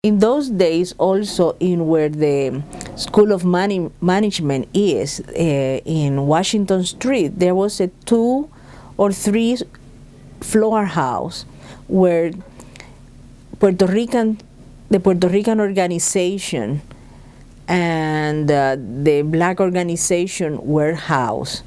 In those days, also in where the School of Management is, in Washington Street, there was a 2 or 3 floor house where the Puerto Rican organization and the black organization were housed.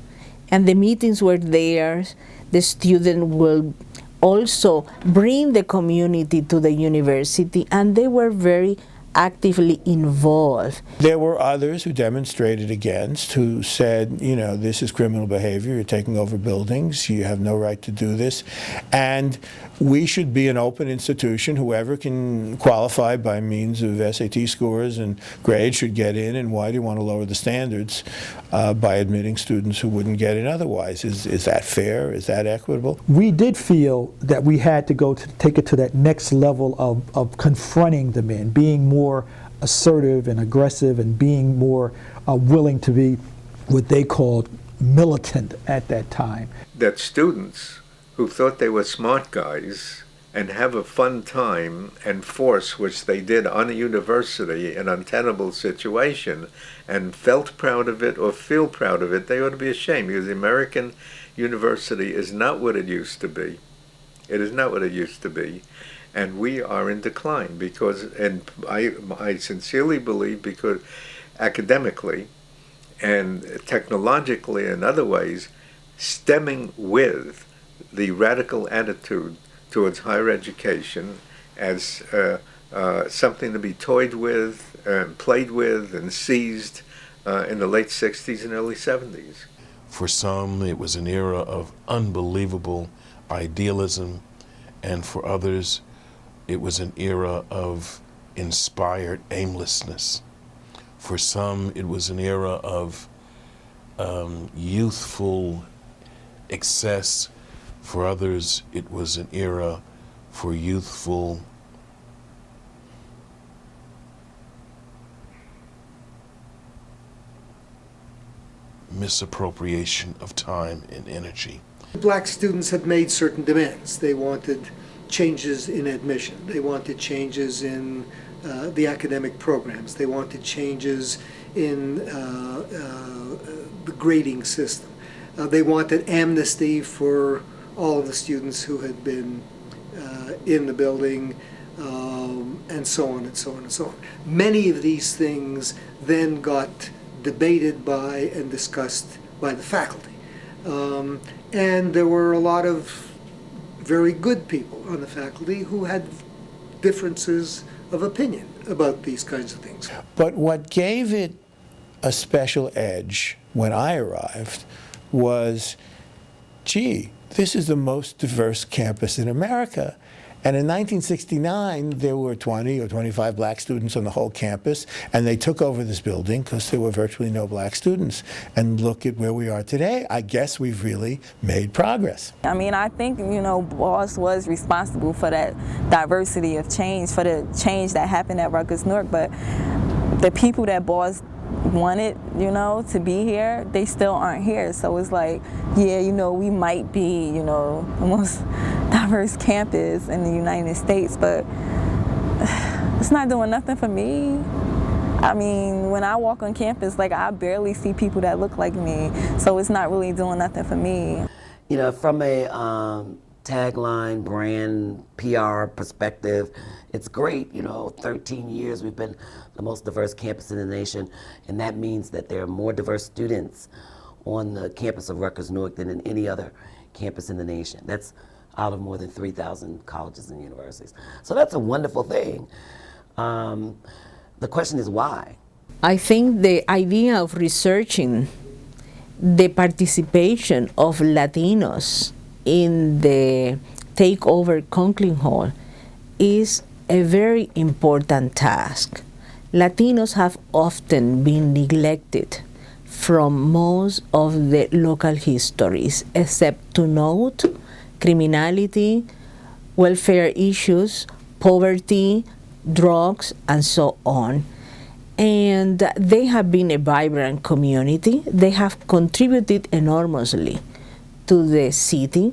And the meetings were there. The student will also bring the community to the university, and they were very actively involved. There were others who demonstrated against, who said, you know, this is criminal behavior, you're taking over buildings, you have no right to do this, and we should be an open institution. Whoever can qualify by means of SAT scores and grades should get in, and why do you want to lower the standards by admitting students who wouldn't get in otherwise? Is that fair? Is that equitable? We did feel that we had to go to take it to that next level of confronting the men, being more assertive and aggressive, and being more willing to be what they called militant at that time. That students who thought they were smart guys and have a fun time and force, which they did on a university, an untenable situation, and felt proud of it or feel proud of it, they ought to be ashamed, because the American university is not what it used to be. It is not what it used to be. And we are in decline because, and I sincerely believe, because academically and technologically and other ways, stemming with the radical attitude towards higher education as something to be toyed with and played with and seized in the late 60s and early 70s. For some, it was an era of unbelievable idealism, and for others, it was an era of inspired aimlessness. For some, it was an era of youthful excess. For others, it was an era for youthful misappropriation of time and energy. Black students had made certain demands. They wanted changes in admission. They wanted changes in the academic programs. They wanted changes in the grading system. They wanted amnesty for all of the students who had been in the building, and so on and so on and so on. Many of these things then got debated by and discussed by the faculty. And there were a lot of very good people on the faculty who had differences of opinion about these kinds of things. But what gave it a special edge when I arrived was, gee, this is the most diverse campus in America. And in 1969, there were 20 or 25 black students on the whole campus, and they took over this building because there were virtually no black students. And look at where we are today. I guess we've really made progress. I mean, I think, you know, Boss was responsible for that diversity of change, for the change that happened at Rutgers Newark, but the people that Boss wanted, you know, to be here, they still aren't here. So it's like, yeah, you know, we might be, you know, the most diverse campus in the United States, but it's not doing nothing for me. I mean, when I walk on campus, like, I barely see people that look like me, so it's not really doing nothing for me. You know, from a tagline, brand, PR perspective, it's great. You know, 13 years we've been the most diverse campus in the nation, and that means that there are more diverse students on the campus of Rutgers Newark than in any other campus in the nation. That's out of more than 3,000 colleges and universities. So that's a wonderful thing. The question is why? I think the idea of researching the participation of Latinos in the takeover Conklin Hall is a very important task. Latinos have often been neglected from most of the local histories, except to note criminality, welfare issues, poverty, drugs, and so on. And they have been a vibrant community. They have contributed enormously to the city.